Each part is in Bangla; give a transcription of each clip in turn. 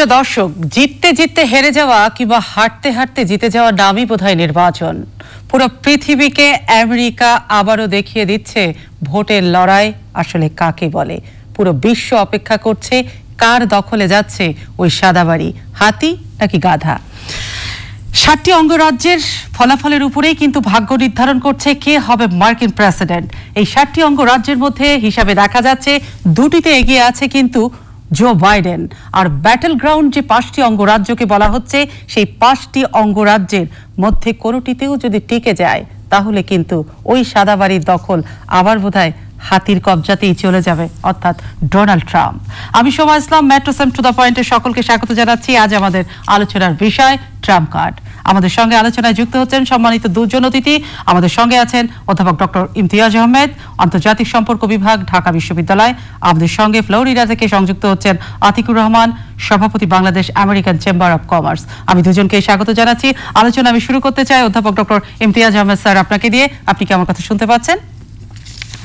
প্রিয় দর্শক, জিততে জিততে হেরে যাওয়া কিংবা হারতে হারতে জিতে যাওয়া নামই বোধহয় নির্বাচন। পুরো পৃথিবীকে আমেরিকা আবারও দেখিয়ে দিচ্ছে ভোটের লড়াই আসলে কাকে বলে। পুরো বিশ্ব অপেক্ষা করছে কার দখলে যাচ্ছে ওই সাদা বাড়ি, হাতি নাকি গাধা। 7টি অঙ্গরাজ্যের ফলাফলের উপরেই কিন্তু ভাগ্য নির্ধারণ করছে কে হবে মার্কিন প্রেসিডেন্ট। এই 7টি অঙ্গরাজ্যের মধ্যে হিসাবে দেখা যাচ্ছে দুটিতে এগিয়ে আছে কিন্তু জো বাইডেন। আর ব্যাটল গ্রাউন্ড যে 5টি অঙ্গরাজ্যকে বলা হচ্ছে, সেই 5টি অঙ্গরাজ্যের মধ্যে কোনোটিতেও যদি টিকে যায় তাহলে কিন্তু ওই সাদা বাড়ির দখল আবার বোধহয় হাতির কবজাতেই চলে যাবে, অর্থাৎ ডোনাল্ড ট্রাম্প। আমি শোভা ইসলাম, মেট্রো সেম টু দ্য পয়েন্টে সকলকে স্বাগত জানাচ্ছি। আজ আমাদের আলোচনার বিষয় ট্রাম্প কার্ড। আমাদের সঙ্গে আলোচনায় যুক্ত হচ্ছেন সম্মানিত দুজন অতিথি। আমাদের সঙ্গে আছেন অধ্যাপক ডক্টর ইমতিয়াজ আহমেদ, আন্তর্জাতিক সম্পর্ক বিভাগ, ঢাকা বিশ্ববিদ্যালয়। আমাদের সঙ্গে ফ্লোরিডা থেকে সংযুক্ত হচ্ছেন আতিকুর রহমান, সভাপতি Bangladesh American chamber of commerce. আমি দুজনকে স্বাগত জানাচ্ছি। আলোচনা আমি শুরু করতে চাই অধ্যাপক ডক্টর ইমতিয়াজ আহমেদ স্যার, আপনাকে দিয়ে। আপনি কি আমার কথা শুনতে পাচ্ছেন?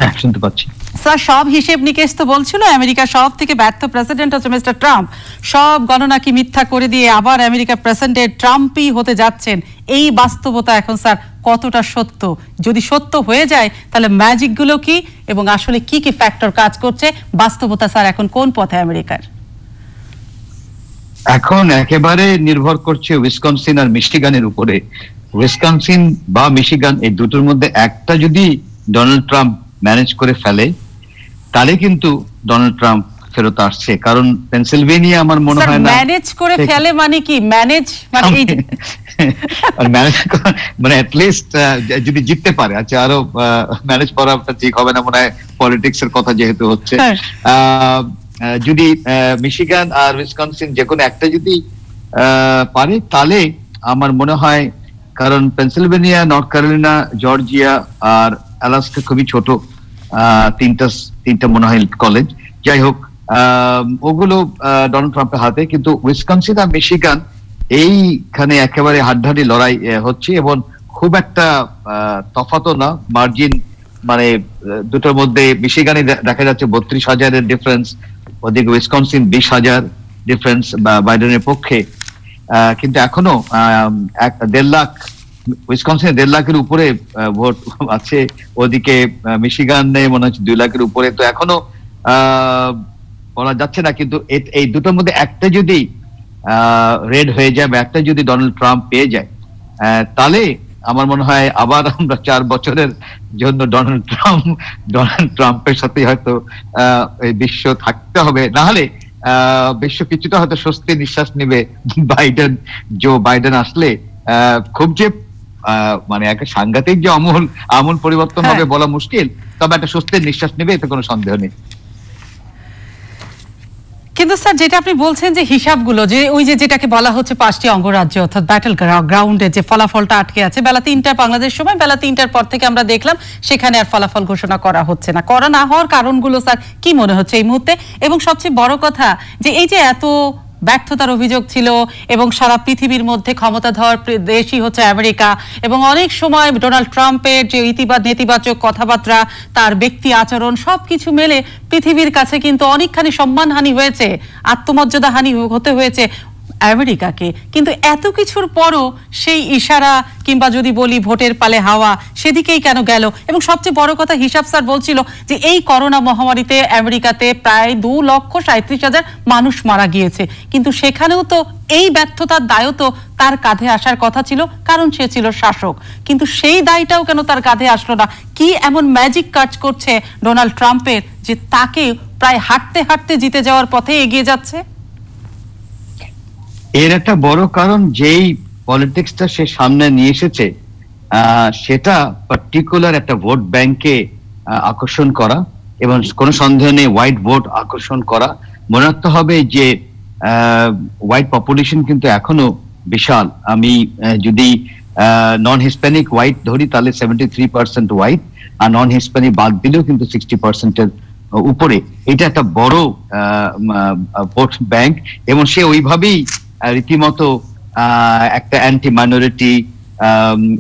হ্যাঁ, শুনতে পাচ্ছি স্যার। সব হিসেব নিকেশ তো বলছিল আমেরিকা সব থেকে ব্যর্থ প্রেসিডেন্ট হচ্ছে মিস্টার ট্রাম্প। সব গণনা কি মিথ্যা করে দিয়ে আবার আমেরিকা প্রেসিডেন্ট ট্রাম্পই হতে যাচ্ছেন। এই বাস্তবতা এখন স্যার কতটা সত্য? যদি সত্য হয়ে যায় তাহলে ম্যাজিক গুলো কি এবং আসলে কি কি ফ্যাক্টর কাজ করছে? বাস্তবতা স্যার এখন কোন পথে আমেরিকার? এখন একেবারে নির্ভর করছে উইসকনসিন আর মিশিগানের উপরে। উইসকনসিন বা মিশিগান এই দুটোর মধ্যে একটা যদি ডোনাল্ড ট্রাম্প ম্যানেজ করে ফেলে তাহলে কিন্তু ডোনাল্ড ট্রাম্প ফেরত আসছে। কারণ পেনসিলভেনিয়া আমার মনে হয় না ম্যানেজ করে ফেলে মানে কি ম্যানেজ মানে অ্যাটলিস্ট যদি জিততে পারে। আচ্ছা, আরো ম্যানেজ করাটা ঠিক হবে না মনে হয়, পলিটিক্স এর কথা যেহেতু হচ্ছে। যদি মিশিগান আর উইসকনসিন যে কোনো একটা যদি পারে তাহলে আমার মনে হয়, কারণ পেনসিলভেনিয়া, নর্থ ক্যারোলিনা, জর্জিয়া আর আলাস্কা খুবই ছোট, তিনটা মনে হয় কলেজ। যাই হোক, ওগুলো ডোনাল্ড ট্রাম্পের হাতে। কিন্তু উইসকনসিন আর মিশিগান এইখানে একেবারে হাড্ডাহাড্ডি লড়াই হচ্ছে এবং খুব একটা তফাতও না, মার্জিন মানে দুটোর মধ্যে মিশিগানে দেখা যাচ্ছে 32,000-এর ডিফারেন্স, ওদিকে উইসকনসিন 20,000 ডিফারেন্স বাইডেনের পক্ষে। কিন্তু এখনো 1.5 লাখ, উইসকনসিনে 1.5 লাখের উপরে ভোট আছে, ওদিকে মিশিগানে মনে হচ্ছে 2 লাখের উপরে। তো এখনো বলা যাচ্ছে না। কিন্তু এই দুটোর মধ্যে একটা যদি রেড হয়ে যায় বা একটা যদি ডোনাল্ড ট্রাম্প পেয়ে যায় তাহলে আমার মনে হয় আবার আমরা 4 বছরের জন্য ডোনাল্ড ট্রাম্পের সাথে হয়তো বিশ্ব থাকতে হবে। না হলে বিশ্ব কিছুটা হয়তো স্বস্তি নিঃশ্বাস নেবে। জো বাইডেন আসলে খুব যে মানে একটা সাংঘাতিক যে আমূল পরিবর্তন হবে বলা মুশকিল, তবে একটা স্বস্তির নিঃশ্বাস নেবে, এতে কোনো সন্দেহ নেই। কিন্তু স্যার, যেটা আপনি বলছেন যে হিসাবগুলো, যে ওই যেটাকে বলা হচ্ছে 5টি অঙ্গরাজ্য অর্থাৎ ব্যাটল গ্রাউন্ডে যে ফলাফলটা আটকে আছে, বেলা 3টার বাংলাদেশ সময়, বেলা 3টার পর থেকে আমরা দেখলাম সেখানে আর ফলাফল ঘোষণা করা হচ্ছে না। করা না হওয়ার কারণগুলো স্যার কি মনে হচ্ছে এই মুহূর্তে? এবং সবচেয়ে বড় কথা যে এই যে এত ব্যর্থতার অভিযোগ ছিল এবং সারা পৃথিবীর মধ্যে ক্ষমতাধর দেশই হচ্ছে আমেরিকা, এবং অনেক সময় ডোনাল্ড ট্রাম্পের যে নেতিবাচক কথাবার্তা, তার ব্যক্তি আচরণ, সবকিছু মেলে পৃথিবীর কাছে কিন্তু অনেকখানি সম্মানহানি হয়েছে, আত্মমর্যাদা হানি হতে হয়েছে আমেরিকাকে। কিন্তু এত কিছুর পরও সেই ইশারা কিংবা যদি বলি ভোটের পালে হাওয়া, সেদিকেই কেন গেল? এবং সবচেয়ে বড় কথা, হিসাব স্যার বলছিল যে এই করোনা মহামারীতে আমেরিকাতে প্রায় 2,37,000 মানুষ মারা গিয়েছে, কিন্তু সেখানেও তো এই ব্যর্থতার দায়ও তো তার কাঁধে আসার কথা ছিল, কারণ সে ছিল শাসক। কিন্তু সেই দায়টাও কেন তার কাঁধে আসলো না? কি এমন ম্যাজিক কাজ করছে ডোনাল্ড ট্রাম্পের যে তাকে প্রায় হাঁটতে হাঁটতে জিতে যাওয়ার পথে এগিয়ে যাচ্ছে? এর একটা বড় কারণ, যেই পলিটিক্সটা সে সামনে নিয়ে এসেছে সেটা পার্টিকুলার একটা ভোট ব্যাংকে আকর্ষণ করা, এবং কোনো সন্দেহ নেই হোয়াইট ভোট আকর্ষণ করা। মনে রাখতে হবে যে হোয়াইট পপুলেশন কিন্তু এখনো বিশাল। আমি যদি নন হিসপ্যানিক হোয়াইট ধরি তাহলে 73% হোয়াইট, আর নন হিসপ্যানিক বাদ দিলেও কিন্তু 60%-এর উপরে। এটা একটা বড় ভোট ব্যাংক, এবং সে ওইভাবেই রীতিমতো একটা anti minority,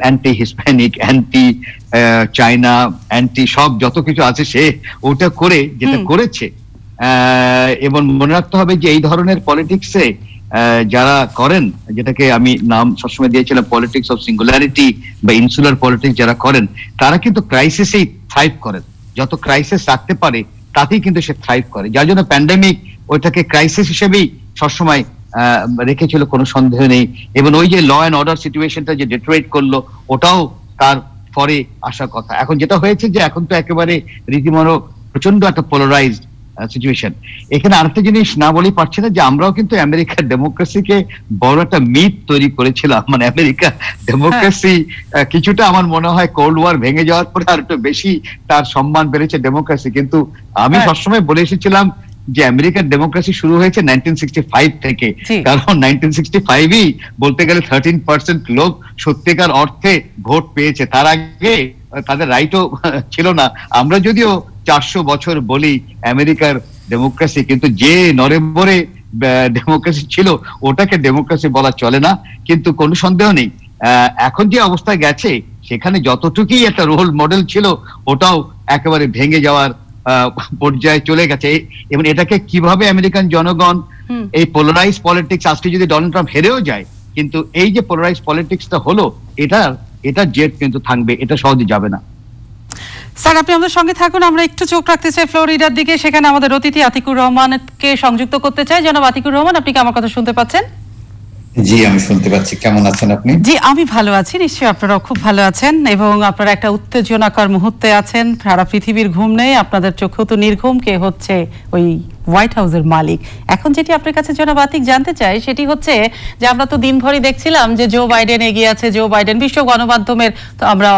anti Hispanic, anti China, anti সব যত কিছু আছে সে ওটা করে যেটা করেছে এবং মনে রাখতে হবে যে এই ধরনের পলিটিক্সে যারা করেন, যেটাকে আমি নাম সবসময় দিয়েছিলাম পলিটিক্স অফ সিঙ্গুলারিটি বা ইনসুলার পলিটিক্স, যারা করেন তারা কিন্তু ক্রাইসিসেই থ্রাইভ করেন। যত ক্রাইসিস রাখতে পারে তাতেই কিন্তু সে থ্রাইভ করে, যার জন্য প্যান্ডেমিক ওইটাকে ক্রাইসিস হিসেবেই সবসময় রেখেছিল, কোনো সন্দেহ নেই। এবং ওই যে ল অ্যান্ড অর্ডার সিচুয়েশনটা যে ডিটোরেট করলো, ওটাও তার পরে আসার কথা। এখন যেটা হয়েছে যে এখন তো একেবারে রীতিমতো প্রচন্ড একটা পোলারাইজড সিচুয়েশন। এখানে আরেকটা জিনিস না বলেই পারছি না যে আমরাও কিন্তু আমেরিকার ডেমোক্রেসিকে বড় একটা মিথ তৈরি করেছিলাম। মানে আমেরিকা ডেমোক্রেসি কিছুটা আমার মনে হয় কোল্ড ওয়ার ভেঙে যাওয়ার পরে আর একটু বেশি তার সম্মান বেড়েছে ডেমোক্রেসি। কিন্তু আমি সবসময় বলে এসেছিলাম যে আমেরিকার ডেমোক্রেসি শুরু হয়েছে 1965 থেকে, কারণ 1965ই বলতে গেলে 13% লোক সত্যিকার অর্থে ভোট পেয়েছে। তার আগে তাদের রাইটও ছিল না। আমরা যদিও 400 বছর বলি আমেরিকার ডেমোক্রেসি, কিন্তু যে নরেম্বরে ডেমোক্রেসি ছিল ওটাকে ডেমোক্রেসি বলা চলে না। কিন্তু কোনো সন্দেহ নেই এখন যে অবস্থায় গেছে সেখানে যতটুকুই একটা রোল মডেল ছিল ওটাও একেবারে ভেঙে যাওয়ার পর্যায়ে চলে গেছে। এবং এটাকে কিভাবে আমেরিকান জনগণ এই পোলারাইজ পলিটিক্স, আজকে যদি ডোনাল্ড ট্রাম্প হেরেও যায়, কিন্তু এই যে পোলারাইজ পলিটিক্সটা হলো এটার জেট কিন্তু থাকবে, এটা সহজে যাবে না। স্যার, আপনি আমাদের সঙ্গে থাকুন। আমরা একটু চোখ রাখতে চাই ফ্লোরিডার দিকে, সেখানে আমাদের অতিথি আতিকুর রহমানকে সংযুক্ত করতে চাই। জনাব আতিকুর রহমান, আপনি কি আমার কথা শুনতে পাচ্ছেন? জি, আমি শুনতে পাচ্ছি। কেমন আছেন আপনি? জি, আমি ভালো আছি, নিশ্চয়ই আপনারাও খুব ভালো আছেন। এবং আপনারা একটা উত্তেজনাকর মুহূর্তে আছেন, সারা পৃথিবীর ঘুম নেই, আপনাদের চোখেও তো নির্ঘুম। কে হচ্ছে ওই হোয়াইট হাউসের মালিক? এখন যেটি আপনার কাছে জনাব আতিক জানতে চাই সেটি হচ্ছে যে আমরা তো দিনভরই দেখছিলাম যে জো বাইডেন এগিয়ে আছে, জো বাইডেন বিশ্ব গণমাধ্যমের তো আমরা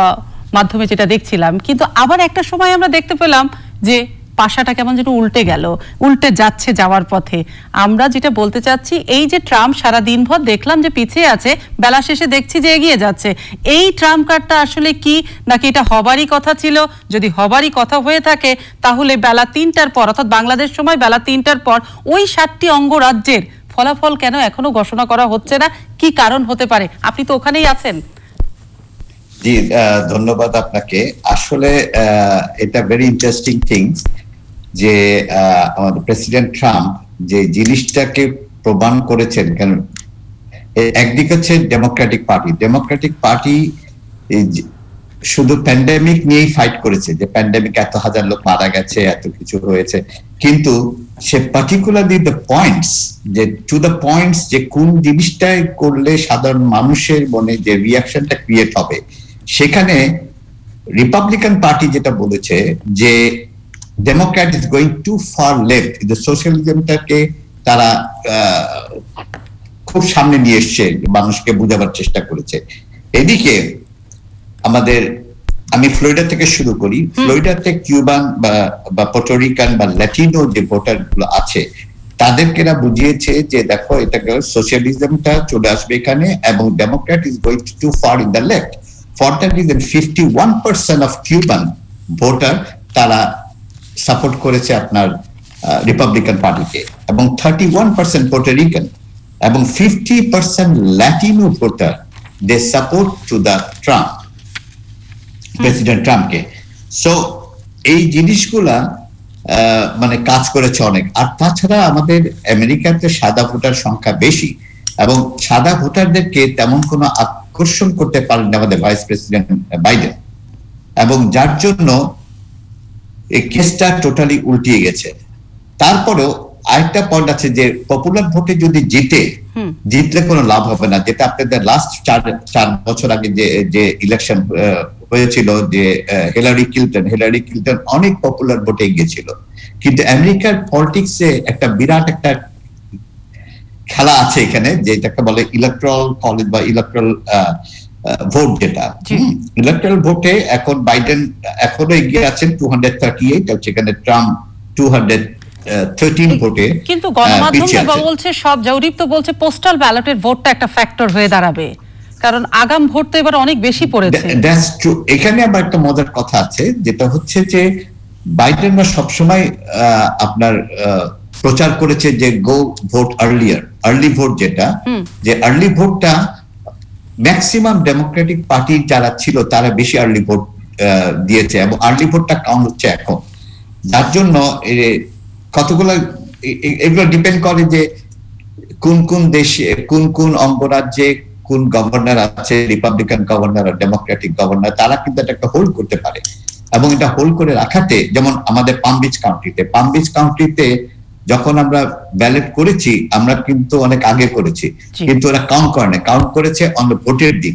মাধ্যমে যেটা দেখছিলাম, কিন্তু আবার একটা সময় আমরা দেখতে পেলাম যে পাশাটা কেমন যেন উল্টে গেল, উল্টে যাচ্ছে যাওয়ার পথে। আমরা যেটা বলতে চাচ্ছি, এই যে ট্রাম্প সারা দিনভর দেখলাম যে পিছিয়ে আছে, বেলা শেষে দেখছি যে এগিয়ে যাচ্ছে, এই ট্রাম্প কার্ডটা আসলে কি, নাকি এটা হবারই কথা ছিল? যদি হবারই কথা হয়ে থাকে তাহলে বেলা 3টার পর, অর্থাৎ বাংলাদেশ সময় বেলা 3টার পর ওই 7টি অঙ্গরাজ্যের ফলাফল কেন এখনো ঘোষণা করা হচ্ছে না? কি কারণ হতে পারে? আপনি তো ওখানেই আছেন। জি, ধন্যবাদ আপনাকে। আসলে এটা ভেরি ইন্টারেস্টিং থিংস যে আমাদের প্রেসিডেন্ট ট্রাম্প যে জিনিসটাকে প্রমাণ করেছেন। কেন একদিকে হচ্ছে ডেমোক্রেটিক পার্টি শুধু প্যান্ডেমিক নিয়েই ফাইট করেছে, যে প্যান্ডেমিক এত হাজার লোক মারা গেছে, এত কিছু হয়েছে, কিন্তু সে পার্টিকুলারলি দ্য পয়েন্টস, যে টু দ্য পয়েন্টস, যে কোন জিনিসটাই করলে সাধারণ মানুষের মনে যে রিয়াকশনটা ক্রিয়েট হবে, সেখানে রিপাবলিকান পার্টি যেটা বলেছে যে democrat is going to far left, সোশ্যালিজমটাকে তারা খুব সামনে নিয়ে এসছে, মানুষকে বোঝাবার চেষ্টা করেছে। এদিকে আমাদের, আমি ফ্লোরিডা থেকে শুরু করি। ফ্লোরিডাতে কিউবান বা পোর্টোরিকান বা ল্যাটিনো যে ভোটার গুলো আছে তাদেরকে এরা বুঝিয়েছে যে দেখো, এটা সোশ্যালিজমটা চলে আসবে এখানে, এবং Democrat is going to far in the left. For that reason 51% of Cuban voter তারা সাপোর্ট করেছে আপনার রিপাবলিকান পার্টিকে, এবং 31% পোর্টোরিকান এবং 50% Latino voter they support to the Trump, President ট্রাম্পকে। সো এই জিনিসগুলা মানে কাজ করেছে অনেক। আর তাছাড়া আমাদের আমেরিকাতে সাদা ভোটার সংখ্যা বেশি, এবং সাদা ভোটারদেরকে তেমন কোনো আকর্ষণ করতে পারেন আমাদের ভাইস প্রেসিডেন্ট বাইডেন, এবং যার জন্য এই কেসটা টোটালি উল্টিয়ে গেছে। তারপরেও আরেকটা পয়েন্ট আছে যে পপুলার ভোটে যদি জিতলে কোনো লাভ হবে না, যেটা আপনাদের লাস্ট 4 বছর আগে যে ইলেকশন হয়েছিল, যে হিলারি ক্লিন্টন অনেক পপুলার ভোটে গিয়েছিল। কিন্তু আমেরিকার পলিটিক্সে একটা বিরাট একটা খেলা আছে এখানে, যেটাকে বলে ইলেকট্রাল কলেজ বা ইলেকট্রাল ভোট। যেটা ইলেকট্রাল ভোটে এখন বাইডেন এখনো এগিয়ে আছেন 238, সেখানে ট্রাম্প 213 ভোটে। কিন্তু গণমাধ্যম বলছে, সব জরিপ তো বলছে পোস্টাল ব্যালটের ভোটটা একটা ফ্যাক্টর হয়ে দাঁড়াবে, কারণ আগাম ভোট তো এবার অনেক বেশি পড়েছে। That's true. এখানে আবার একটা মজার কথা আছে, যেটা হচ্ছে যে বাইডেনরা সবসময় আপনার প্রচার করেছে যে গো ভোট আর্লি ভোট, যেটা যে আর্লি ভোটটা ম্যাক্সিমাম ডেমোক্রেটিক পার্টি যারা ছিল তারা বেশি আর্লি ভোট দিয়েছে, এবং আর্লি ভোটটা কাউন্ট হচ্ছে এখন। যার জন্য কতগুলো এগুলো ডিপেন্ড করে যে কোন কোন দেশে কোন কোন অঙ্গরাজ্যে কোন গভর্নর আছে, রিপাবলিকান গভর্নর আর ডেমোক্রেটিক গভর্নর, তারা কিন্তু একটা হোল্ড করতে পারে। এবং এটা হোল্ড করে রাখাতে, যেমন আমাদের পাম বিচ কাউন্টিতে যখন আমরা ব্যালট করেছি, আমরা কিন্তু অনেক আগে করেছি, কিন্তু ওরা কাউন্ট করে না, কাউন্ট করেছে অন ভোটের দিন।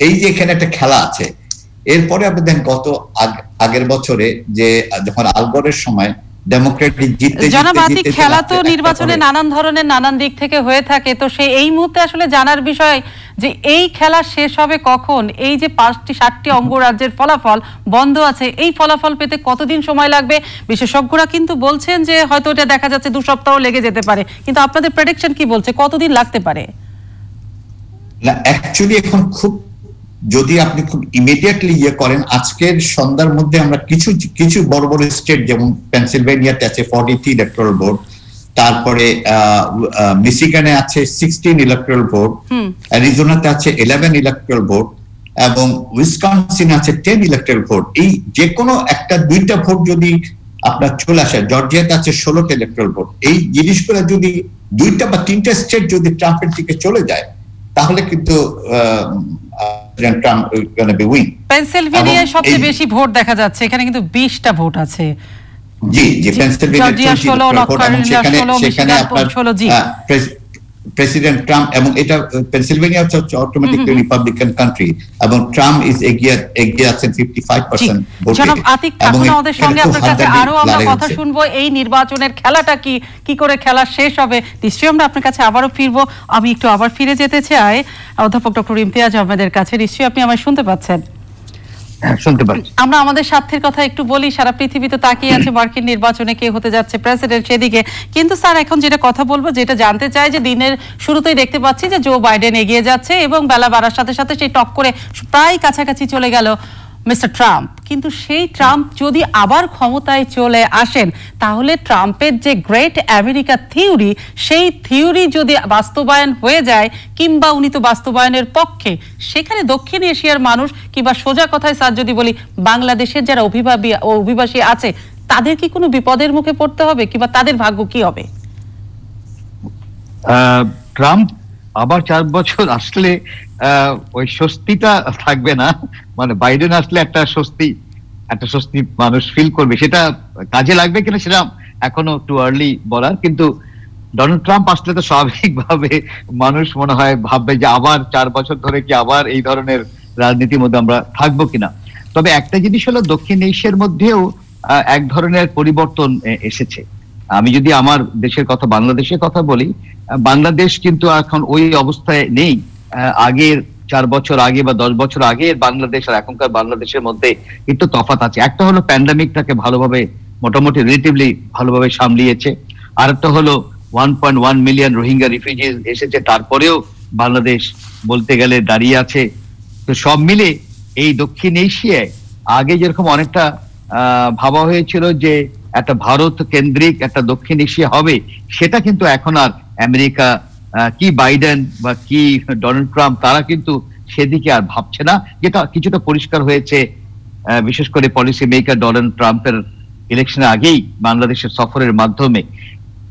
এই যে এখানে একটা খেলা আছে। এরপরে আপনি দেখেন গত আগের বছরে যে যখন আলগরের সময় ডেমোক্রেটিক জিততে খেলা তো নির্বাচনে নানান ধরনের নানান দিক থেকে হয়ে থাকে, তো সেই এই মুহূর্তে আসলে জানার বিষয় যে এই খেলা শেষ হবে কখন? এই যে 5-7টি অঙ্গরাজ্যের ফলাফল বন্ধ আছে, এই ফলাফল পেতে কতদিন সময় লাগবে? বিশেষজ্ঞরা কিন্তু বলছেন যে হয়তো এটা দেখা যাচ্ছে 2 সপ্তাহ লেগে যেতে পারে, কিন্তু আপনাদের প্রেডিকশন কি বলছে, কতদিন লাগতে পারে? না, অ্যাকচুয়ালি এখন খুব, যদি আপনি খুব ইমিডিয়েটলি করেন, আজকের সন্ধ্যার মধ্যে আমরা কিছু বড় বড় স্টেট, যেমন পেনসিলভেনিয়াতে আছে 43 ইলেকট্রাল ভোট, তারপরে মিশিগানে আছে 16 ইলেকট্রাল ভোট, অ্যারিজোনাতে আছে 11 ইলেকট্রাল ভোট, এবং উইসকনসিন আছে 10 ইলেকট্রাল ভোট। এই যে কোনো একটা 2টা ভোট যদি আপনার চলে আসে, জর্জিয়াতে আছে 16টা ইলেকট্রাল ভোট, এই জিনিসগুলো যদি 2টা বা 3টা স্টেট যদি ট্রাম্পের দিকে চলে যায়, তাহলে কিন্তু পেনসিলভেনিয়ায় সবচেয়ে বেশি ভোট দেখা যাচ্ছে, এখানে কিন্তু 20টা ভোট আছে। জি, পেনসিলভেনিয়া 16, সেখানে আপনার প্রেসিডেন্ট ট্রাম্প, এবং এটা পেনসিলভেনিয়া হচ্ছে অটোমেটিকলি রিপাবলিকান কান্ট্রি, এবং ট্রাম্প ইজ এগিয়ে আছেন 55% ভোটে। জনাব আতিক, এখন আমাদের সঙ্গে আপনার কাছে আরো আমরা কথা শুনবো এই নির্বাচনের খেলাটা কি করে খেলা শেষ হবে, নিশ্চয়ই আমরা আপনার কাছে আবারও ফিরবো। আমি একটু আবার ফিরে যেতে চাই অধ্যাপক ডক্টর ইমতিয়াজ আহমেদের কাছে। নিশ্চয়ই আপনি আমায় শুনতে পাচ্ছেন? আমরা আমাদের স্বার্থের কথা একটু বলি। সারা পৃথিবী তো তাকিয়ে আছে মার্কিন নির্বাচনে কে হতে যাচ্ছে প্রেসিডেন্ট সেদিকে, কিন্তু স্যার এখন যেটা কথা বলবো, যেটা জানতে চাই, যে দিনের শুরুতেই দেখতে পাচ্ছি যে জো বাইডেন এগিয়ে যাচ্ছে এবং বেলা বাড়ার সাথে সাথে সেই টক করে প্রায় কাছাকাছি চলে গেল মিস্টার ট্রাম্প। কিন্তু সেই ট্রাম্প যদি আবার ক্ষমতায় চলে আসেন, তাহলে ট্রাম্পের যে গ্রেট আমেরিকা থিওরি, সেই থিওরি যদি বাস্তবায়ন হয়ে যায়, কিংবা উনি তো বাস্তবায়নের পক্ষে, সেখানে দক্ষিণ এশিয়ার মানুষ, কিংবা সোজা কথায় স্যার যদি বলি বাংলাদেশের যারা অভিবাসী আছে, তাদের কি কোনো বিপদের মুখে পড়তে হবে, কিংবা তাদের ভাগ্য কি হবে? ট্রাম্প আবার 4 বছর আসলে ওই স্বস্তিটা থাকবে না, মানে বাইডেন আসলে একটা স্বস্তি মানুষ ফিল করবে, সেটা কাজে লাগবে কিনা সেটা এখনো টু আর্লি বলার। কিন্তু ডোনাল্ড ট্রাম্প আসলে তো স্বাভাবিকভাবে মানুষ মনে হয় ভাববে যে আবার 4 বছর ধরে কি আবার এই ধরনের রাজনীতির মধ্যে আমরা থাকবো কিনা। তবে একটা জিনিস হলো, দক্ষিণ এশিয়ার মধ্যেও এক ধরনের পরিবর্তন এসেছে। আমি যদি আমার দেশের কথা, বাংলাদেশের কথা বলি, বাংলাদেশ কিন্তু এখন ওই অবস্থায় নেই। আগের 4 বছর আগে বা 10 বছর আগে বাংলাদেশ আর এখনকার বাংলাদেশের মধ্যে একটু তফাৎ আছে। একটা হলো প্যান্ডামিকটাকে ভালোভাবে, মোটামুটি রিলেটিভলি ভালোভাবে সামলিয়েছে। আর একটা হলো 1.1 মিলিয়ন রোহিঙ্গা রিফিউজি এসেছে, তারপরেও বাংলাদেশ বলতে গেলে দাঁড়িয়ে আছে। তো সব মিলে এই দক্ষিণ এশিয়ায় আগে যেরকম অনেকটা ভাবা হয়েছিল যে একটা ভারত কেন্দ্রিক একটা দক্ষিণ এশিয়া হবে, সেটা কিন্তু এখন আর আমেরিকা কি বাইডেন বা কি ডোনাল্ড ট্রাম্প, তারা কিন্তু সেদিকে আর ভাবছে না, যেটা কিছুটা পরিষ্কার হয়েছে বিশেষ করে পলিসি মেকার ডোনাল্ড ট্রাম্পের ইলেকশনের আগেই বাংলাদেশের সফরের মাধ্যমে।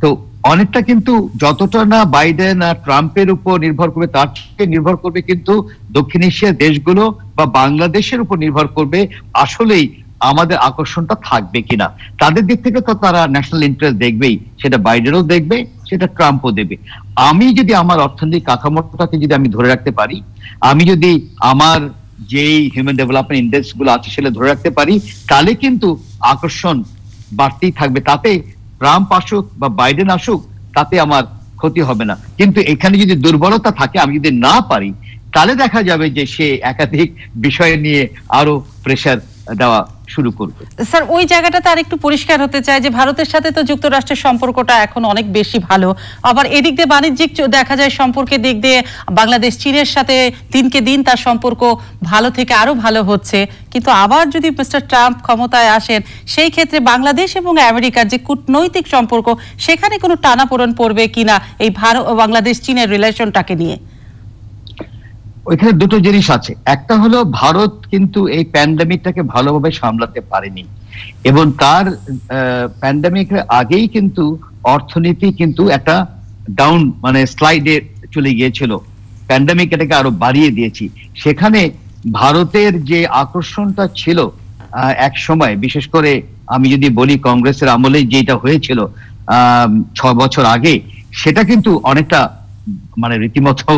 তো অনেকটা কিন্তু যতটা না বাইডেন আর ট্রাম্পের উপর নির্ভর করবে, তার থেকে নির্ভর করবে কিন্তু দক্ষিণ এশিয়ার দেশগুলো বা বাংলাদেশের উপর নির্ভর করবে আসলেই আমাদের আকর্ষণটা থাকবে কিনা। তাদের দিক থেকে তো তারা ন্যাশনাল ইন্টারেস্ট দেখবেই, সেটা বাইডেনও দেখবে, সেটা ট্রাম্পও দেবে। আমি যদি আমার অর্থনৈতিক কাঠামোটাকে যদি আমি ধরে রাখতে পারি, আমি যদি আমার যেই হিউম্যান ডেভেলপমেন্ট ইন্ডেক্স গুলো আছে সেটা ধরে রাখতে পারি, তাহলে কিন্তু আকর্ষণ বাড়তেই থাকবে। তাতে ট্রাম্প আসুক বা বাইডেন আসুক, তাতে আমার ক্ষতি হবে না। কিন্তু এখানে যদি দুর্বলতা থাকে, আমি যদি না পারি, তাহলে দেখা যাবে যে সে একাধিক বিষয় নিয়ে আরো প্রেসার দেওয়া শুরু করবে। স্যার, ওই জায়গাটাতে আর একটু পরিষ্কার হতে চাই যে ভারতের সাথে তো যুক্তরাষ্ট্রের সম্পর্কটা এখন অনেক বেশি ভালো, আবার এদিক দিয়ে বাণিজ্যিক দেখা যায় সম্পর্কের দিক দিয়ে বাংলাদেশ চীনের সাথে দিনকে দিন তার সম্পর্ক ভালো থেকে আরো ভালো হচ্ছে। কিন্তু আবার যদি মিস্টার ট্রাম্প ক্ষমতায় আসেন, সেই ক্ষেত্রে বাংলাদেশ এবং আমেরিকার যে কূটনৈতিক সম্পর্ক, সেখানে কোনো টানাপোড়েন পড়বে কিনা এই বাংলাদেশ চীনের রিলেশনটাকে নিয়ে? ওইখানে দুটো জিনিস আছে। একটা হলো ভারত কিন্তু এই প্যান্ডেমিকটাকে ভালোভাবে সামলাতে পারেনি, এবং তার প্যান্ডেমিকের আগেই কিন্তু অর্থনীতি কিন্তু একটা ডাউন মানে স্লাইডে চলে গিয়েছিল। প্যান্ডেমিক এটাকে আরো বাড়িয়ে দিয়েছি। সেখানে ভারতের যে আকর্ষণটা ছিল এক সময়, বিশেষ করে আমি যদি বলি কংগ্রেসের আমলে যেটা হয়েছিল 6 বছর আগে, সেটা কিন্তু অনেকটা মানে রীতিমতো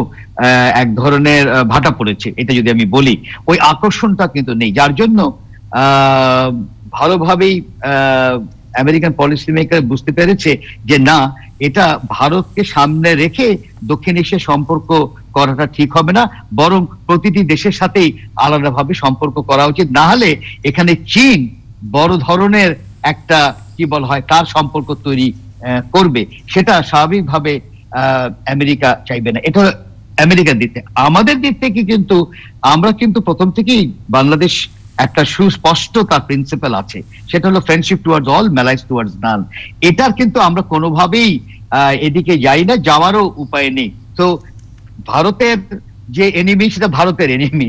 এক ধরনের ভাটা পড়েছে, এটা যদি আমি বলি। ওই আকর্ষণটা কিন্তু নেই, যার জন্য ভালোভাবেই আমেরিকান পলিসি মেকার বুঝতে পেরেছে যে না, এটা ভারতকে সামনে রেখে দক্ষিণ এশিয়ার সম্পর্ক করাটা ঠিক হবে না, বরং প্রতিটি দেশের সাথেই আলাদাভাবে সম্পর্ক করা উচিত। না হলে এখানে চীন বড় ধরনের একটা কি বলা হয় তার সম্পর্ক তৈরি করবে, সেটা স্বাভাবিকভাবে আমেরিকা চাইবে না। এটা আমেরিকার দিক থেকে। আমাদের দিক থেকে কিন্তু আমরা কিন্তু প্রথম থেকেই বাংলাদেশ একটা সুস্পষ্ট তার প্রিন্সিপাল আছে, সেটা হলো ফ্রেন্ডশিপ টুয়ার্ডস অল, ম্যালাইজ টুয়ার্ডস নান। এটার কিন্তু আমরা কোনোভাবেই এদিকে যাই না, যাওয়ারও উপায় নেই। তো ভারতের যে এনিমি সেটা ভারতের এনিমি,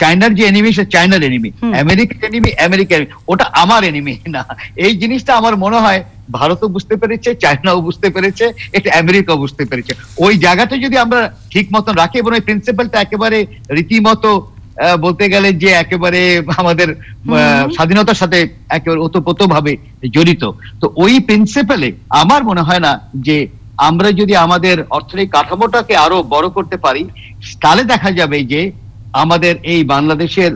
চায়নার যে এনিমি সেটা চায়নার এনিমি, আমেরিকার এনিমি আমেরিকার, ওটা আমার এনিমি না। এই জিনিসটা আমার মনে হয় ভারতও বুঝতে পেরেছে, চায়নাও বুঝতে পেরেছে, এটা আমেরিকাও বুঝতে পেরেছে। ওই জায়গাটা যদি আমরা ঠিক মতন রাখি এবং ওই প্রিন্সিপালটা একেবারে রীতিমতো বলতে গেলে যে একেবারে আমাদের স্বাধীনতার সাথে একেবারে ওতপ্রোতভাবে জড়িত, তো ওই প্রিন্সিপালে আমার মনে হয় না যে আমরা যদি আমাদের অর্থনৈতিক কাঠামোটাকে আরো বড় করতে পারি, তাহলে দেখা যাবে যে আমাদের এই বাংলাদেশের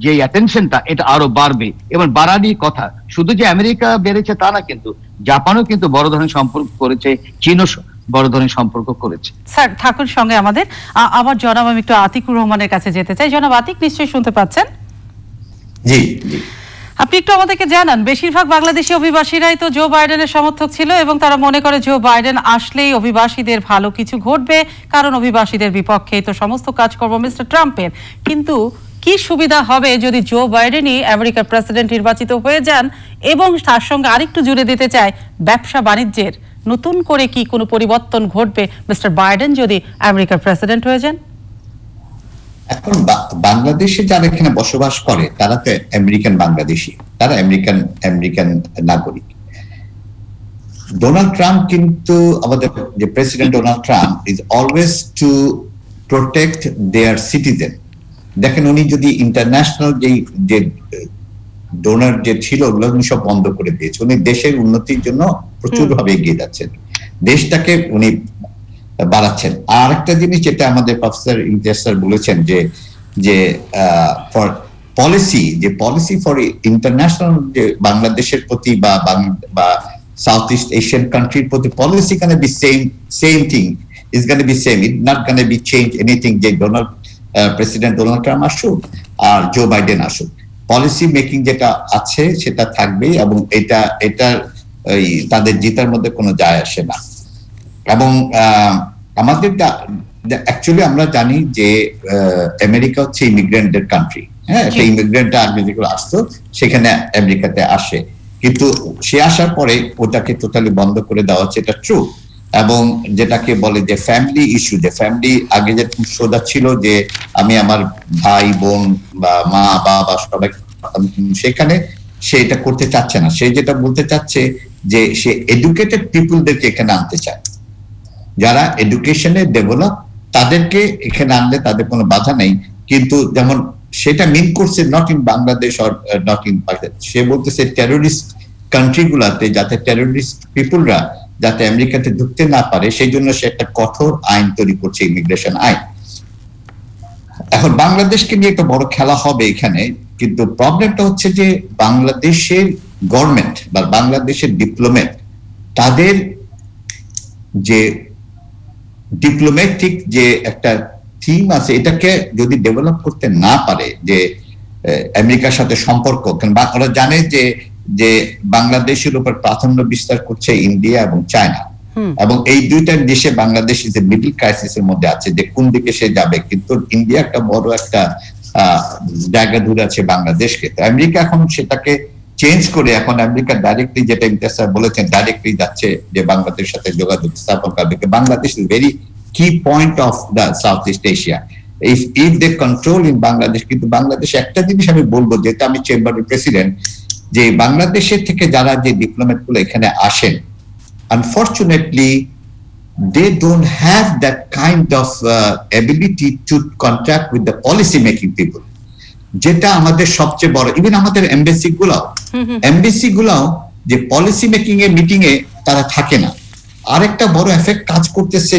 যে অ্যাটেনশনটা এটা আরো বাড়বে, এবং বাড়ারই কথা। শুধু যে আমেরিকা বেড়েছে তা না, কিন্তু জাপানও কিন্তু বড় ধরনের সম্পর্ক করেছে, চীনও বড় ধরনের সম্পর্ক করেছে। স্যার ঠাকুর সঙ্গে আমাদের আবার জনাব, আমি একটু আতিকুর রহমানের কাছে যেতে চাই। জনাব আতিক, নিশ্চয়ই শুনতে পাচ্ছেন? জি, আপনি একটু আমাদেরকে জানান, বেশিরভাগ বাংলাদেশি অভিবাসীরাই তো জো বাইডেনের সমর্থক ছিল এবং তারা মনে করে জো বাইডেন আসলেই অভিবাসীদের ভালো কিছু ঘটবে, কারণ অভিবাসীদের বিপক্ষেই তো সমস্ত কাজকর্ম মিস্টার ট্রাম্পের। কিন্তু কি সুবিধা হবে যদি জো বাইডেনই আমেরিকার প্রেসিডেন্ট নির্বাচিত হয়ে যান? এবং তার সঙ্গে আরেকটু জুড়ে দিতে চাই, ব্যবসা বাণিজ্যের নতুন করে কি কোনো পরিবর্তন ঘটবে মিস্টার বাইডেন যদি আমেরিকার প্রেসিডেন্ট হয়ে যান? এখন বাংলাদেশে যারা এখানে বসবাস করে তারা তো আমেরিকান বাংলাদেশি, তারা আমেরিকান নাগরিক। ডোনাল্ড ট্রাম্প কিন্তু, আমাদের যে president Donald Trump is always to protect their citizen. দেখেন, উনি যদি ইন্টারন্যাশনাল যে ডোনার যে ছিল ওগুলো উনি সব বন্ধ করে দিয়েছে। উনি দেশের উন্নতির জন্য প্রচুর ভাবে এগিয়ে যাচ্ছেন, দেশটাকে উনি বাড়াচ্ছেন। আর একটা জিনিস যেটা আমাদের প্রফেসর ইমতিয়াজ স্যার বলেছেন যে ফর পলিসি ফর ইন্টারন্যাশনাল যে বাংলাদেশের প্রতি বা সাউথ ইস্ট এশিয়ান কান্ট্রির প্রতি policy can be same thing, is can be same, it not can be change anything. যে প্রেসিডেন্ট ডোনাল্ড ট্রাম্প আসুক আর জো বাইডেন আসুক, পলিসি মেকিং যেটা আছে সেটা থাকবে, এবং এটা তাদের জিতার মধ্যে কোনো যায় আসে না। এবং আমাদের অ্যাকচুয়ালি আমরা জানি যে আমেরিকা হচ্ছে ইমিগ্রেন্টদের কান্ট্রি। হ্যাঁ, একটা ইমিগ্রেন্টটা আগে যেগুলো আসতো সেখানে আমেরিকাতে আসে, কিন্তু সে আসার পরে ওটাকে টোটালি বন্ধ করে দেওয়া হচ্ছে, এটা ট্রু। এবং যেটাকে বলে যে ফ্যামিলি ইস্যু, যে ফ্যামিলি আগে যে সোজা ছিল যে আমি আমার ভাই বোন বা মা বাবা সবাই, সেখানে সে এটা করতে চাচ্ছে না। সে যেটা বলতে চাচ্ছে যে সে এডুকেটেড পিপুলদেরকে এখানে আনতে চায়, যারা এডুকেশনে ডেভেলপ, তাদেরকে এখানে আনলে তাদের কোনো বাধা নেই। কিন্তু যেমন সেটা মিন করছে not in Bangladesh or not in Pakistan, সে বলতেছে টেরোরিস্ট কান্ট্রি গুলাতে যাতে টেরোরিস্ট পিপুলরা যাতে আমেরিকাতে ঢুকতে না পারে, সেই জন্য সে একটা কঠোর আইন তৈরি করছে, ইমিগ্রেশন আইন। এখন বাংলাদেশকে নিয়ে একটা বড় খেলা হবে এখানে, কিন্তু প্রবলেমটা হচ্ছে যে বাংলাদেশের গভর্নমেন্ট বা বাংলাদেশের ডিপ্লোমেট, তাদের যে ডিপ্লোম্যাটিক যে একটা থিম আছে, এটাকে যদি ডেভেলপ করতে না পারে, যে আমেরিকার সাথে সম্পর্ক, ওরা জানে যে বাংলাদেশের উপর প্রাধান্য বিস্তার করছে ইন্ডিয়া এবং চায়না, এবং এই দুইটা দেশে বাংলাদেশ যে মিডল ক্রাইসিসের মধ্যে আছে, যে কোন দিকে সে যাবে। কিন্তু ইন্ডিয়া একটা বড় একটা জায়গা ধরে আছে বাংলাদেশকে। তো আমেরিকা এখন সেটাকে চেঞ্জ করে, এখন আমেরিকা ডাইরেক্টলি, যেটা ইমতিয়াজ স্যার বলেছেন, ডাইরেক্টলি যাচ্ছে যে বাংলাদেশের সাথে যোগাযোগ স্থাপন করবে। বাংলাদেশ ইজ ভেরি কি point of the south east Asia. if they control in Bangladesh, কিন্তু বাংলাদেশ একটা জিনিস আমি বলবো, যেটা আমি চেম্বারের প্রেসিডেন্ট, যে বাংলাদেশের থেকে যারা যে ডিপ্লোম্যাট গুলো এখানে আসেন, unfortunately they don't have that kind of ability to contact with the policy making people, যেটা আমাদের সবচেয়ে বড়। ইভেন আমাদের এমবেসি গুলাও যে পলিসি মেকিং এর মিটিং এ তারা থাকে না। আরেকটা বড় এফেক্ট কাজ করতেছে,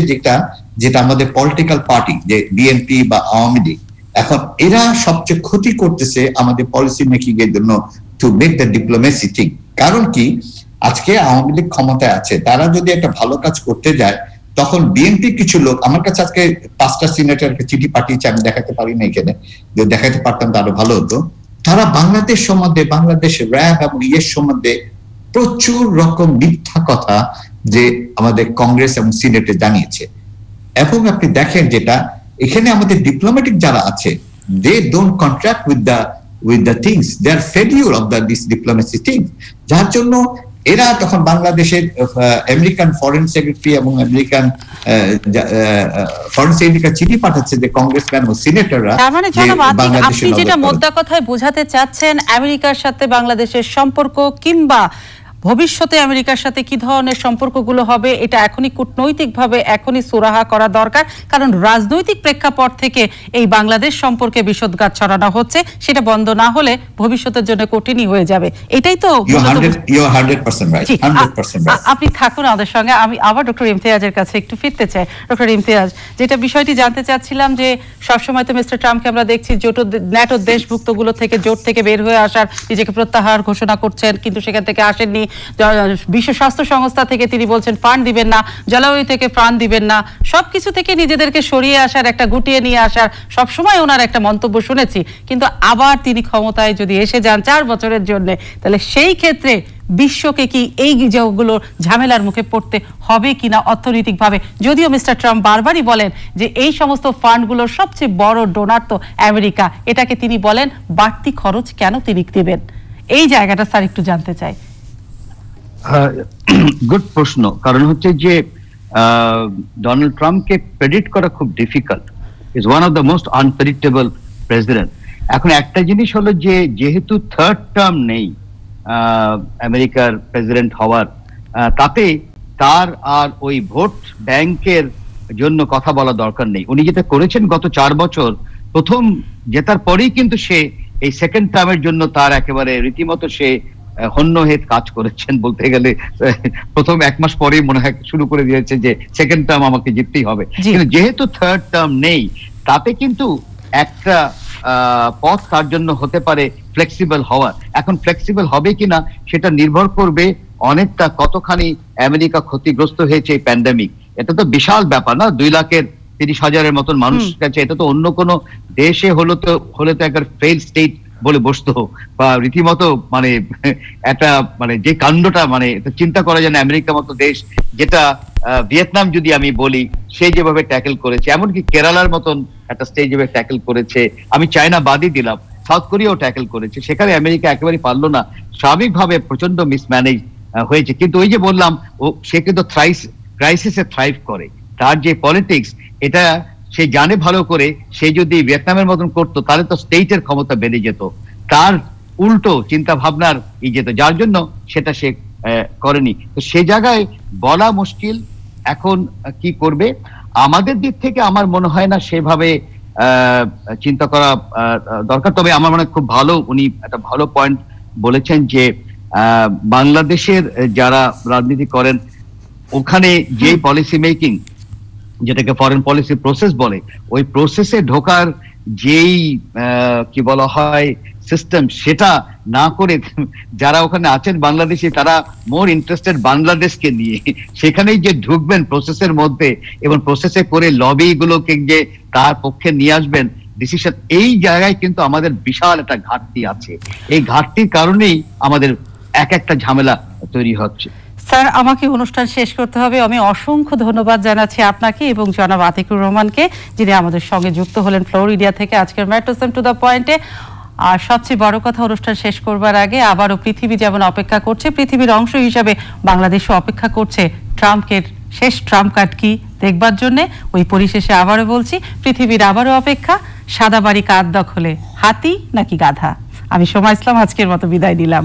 যেটা আমাদের পলিটিক্যাল পার্টি, যে বিএনপি বা আওয়ামী লীগ, এখন এরা সবচেয়ে ক্ষতি করতেছে আমাদের পলিসি মেকিং এর জন্য, to make the diplomacy thing. কারণ কি, আজকে আওয়ামী লীগ ক্ষমতায় আছে, তারা যদি একটা ভালো কাজ করতে যায়, তখন বিএনপি কিছু লোক, আমার কাছে আজকে 5টা সিনেটরকে চিঠি পাঠিয়েছে, আমি দেখাতে পারি না এখানে, যদি দেখাতে পারতাম তাহলে ভালো হতো। তারা বাংলাদেশ সম্বন্ধে, বাংলাদেশ র্যাব এবং ইয়ের সম্বন্ধে প্রচুর রকম মিথ্যা কথা যে আমাদের কংগ্রেস এবং সিনেটে জানিয়েছে। এবং আপনি দেখেন যেটা এখানে আমাদের ডিপ্লোম্যাটিক যারা আছে, they don't contract with the things, they are failure of this diplomacy thing, যার জন্য এরা তখন বাংলাদেশের আমেরিকান ফরেন সেক্রেটারি এবং আমেরিকান ফরেন সেক্রেটারি চিঠি পাঠাচ্ছে যে কংগ্রেসম্যান ও সিনেটররা। তার মানে আপনি যেটা মোদ্দা কথায় বোঝাতে চাচ্ছেন, আমেরিকার সাথে বাংলাদেশের সম্পর্ক কিংবা ভবিষ্যতে আমেরিকার সাথে কি ধরনের সম্পর্কগুলো হবে, এটা এখনই কূটনৈতিকভাবে এখনই সুরাহা করা দরকার। কারণ রাজনৈতিক প্রেক্ষাপট থেকে এই বাংলাদেশ সম্পর্কে বিষোদগার ছড়ানো হচ্ছে, সেটা বন্ধ না হলে ভবিষ্যতের জন্য কঠিনই হয়ে যাবে। এটাই তো আপনি থাকুন আমাদের সঙ্গে। আমি আবার ডক্টর ইমতিয়াজের কাছে একটু ফিরতে চাই। ডক্টর ইমতিয়াজ, যেটা বিষয়টি জানতে চাচ্ছিলাম, যে সবসময় তো মিস্টার ট্রাম্পকে আমরা দেখছি ন্যাটো দেশভুক্তগুলো থেকে, জোট থেকে বের হয়ে আসার, নিজেকে প্রত্যাহার ঘোষণা করছেন, কিন্তু সেখান থেকে আসেননি। বিশ্ব স্বাস্থ্য সংস্থা থেকে তিনি বলছেন ফান্ড দিবেন না, জলবায়ু থেকে ফান্ড দিবেন না, সবকিছু থেকে নিজেদেরকে সরিয়ে আসার, একটা গুটিয়ে নিয়ে আসার সবসময় ওনার একটা মন্তব্য শুনেছি। কিন্তু আবার তিনি ক্ষমতায় যদি এসে যান 4 বছরের জন্য, তাহলে সেই ক্ষেত্রে বিশ্বকে কি এই যেগুলো ঝামেলার মুখে পড়তে হবে কিনা অর্থনৈতিকভাবে? যদিও মিস্টার ট্রাম্প বারবারই বলেন যে এই সমস্ত ফান্ডগুলোর সবচেয়ে বড় ডোনার তো আমেরিকা, এটাকে তিনি বলেন বাড়তি খরচ কেন তিনি দেবেন? এই জায়গাটা স্যার একটু জানতে চাই। গুড প্রশ্ন। কারণ হচ্ছে যে ডোনাল্ড ট্রাম্পকে প্রেডিক্ট করা খুব difficult, is one of the most unpredictable president. এখন একটা জিনিস হলো যে যেহেতু থার্ড টার্ম নেই আমেরিকার প্রেসিডেন্ট হওয়ার, তাতে তার আর ওই ভোট ব্যাংকের জন্য কথা বলা দরকার নেই। উনি যেটা করেছেন গত 4 বছর, প্রথম জেতার পরেই কিন্তু সে এই সেকেন্ড টার্মের জন্য তার একেবারে রীতিমতো সে হন্যহেত কাজ করেছেন বলতে গেলে। প্রথম 1 মাস পরেই মনে হয় শুরু করে দিয়েছে যে সেকেন্ড টার্ম আমাকে জিততেই হবে। কিন্তু যেহেতু থার্ড টার্ম নেই, তাতে কিন্তু একটা পথ তার জন্য হতে পারে ফ্লেক্সিবল হওয়া। এখন ফ্লেক্সিবল হবে কিনা সেটা নির্ভর করবে অনেকটা কতখানি আমেরিকা ক্ষতিগ্রস্ত হয়েছে এই প্যান্ডেমিক। এটা তো বিশাল ব্যাপার না, 2,30,000-এর মতন মানুষ কাছে। এটা তো অন্য কোনো দেশে হলে তো একবার ফেইল স্টেট বলে বসতো, বা রীতিমতো মানে একটা মানে যে কাণ্ডটা মানে চিন্তা করা যায় না। আমেরিকার মতো দেশ, যেটা ভিয়েতনাম যদি আমি বলি, সে যেভাবে ট্যাকেল করেছে, এমনকি কেরালার মতন একটা স্টেজ যেভাবে ট্যাকেল করেছে, আমি চায়না বাদই দিলাম, সাউথ কোরিয়াও ট্যাকেল করেছে, সেখানে আমেরিকা একেবারেই পারলো না। স্বাভাবিকভাবে প্রচন্ড মিসম্যানেজ হয়েছে। কিন্তু ওই যে বললাম, সে কিন্তু ক্রাইসিসে থ্রাইভ করে। তার যে পলিটিক্স, এটা সে জানে ভালো করে। সে যদি ভিয়েতনামের মতন করতো, তাহলে তো স্টেটের ক্ষমতা বেড়ে যেত, তার উল্টো চিন্তা ভাবনার যেত, যার জন্য সেটা সে করেনি। তো সে জায়গায় বলা মুশকিল এখন কি করবে। আমাদের দিক থেকে আমার মনে হয় না সেভাবে চিন্তা করা দরকার। তবে আমার মনে হয় খুব ভালো, উনি একটা ভালো পয়েন্ট বলেছেন যে বাংলাদেশের যারা রাজনীতি করেন, ওখানে যে পলিসি মেকিং, যেটাকে ফরেন পলিসি প্রসেস বলে, ওই প্রসেসে ঢোকার যেই কি বলা হয় সিস্টেম, সেটা না করে যারা ওখানে আছেন বাংলাদেশি, তারা মোর ইন্টারেস্টেড বাংলাদেশকে নিয়ে, সেখানেই যে ঢুকবেন প্রসেসের মধ্যে এবং প্রসেসে করে লবি গুলোকে যে তার পক্ষে নিয়ে আসবেন ডিসিশন, এই জায়গায় কিন্তু আমাদের বিশাল একটা ঘাটতি আছে। এই ঘাটতির কারণেই আমাদের একটা ঝামেলা তৈরি হচ্ছে। স্যার, আমাকে অনুষ্ঠান শেষ করতে হবে। আমি অসংখ্য ধন্যবাদ জানাচ্ছি আপনাকে এবং জনাব আতিকুর রহমানকে, যিনি আমাদের সঙ্গে যুক্ত হলেন ফ্লোরিডা থেকে আজকের ম্যাট্রোসেম টু দ্য পয়েন্টে। আর সবচেয়ে বড় কথা, অনুষ্ঠান শেষ করবার আগে আবারও পৃথিবী যেমন অপেক্ষা করছে, পৃথিবীর অংশ হিসাবে বাংলাদেশও অপেক্ষা করছে ট্রাম্পের শেষ ট্রাম্প কার্ড কি দেখবার জন্য ওই পরিশেষে আবারও বলছি, পৃথিবীর আবারও অপেক্ষা, সাদা বাড়ি কার দখলে, হাতি নাকি গাধা। আমি সোমা ইসলাম আজকের মতো বিদায় নিলাম।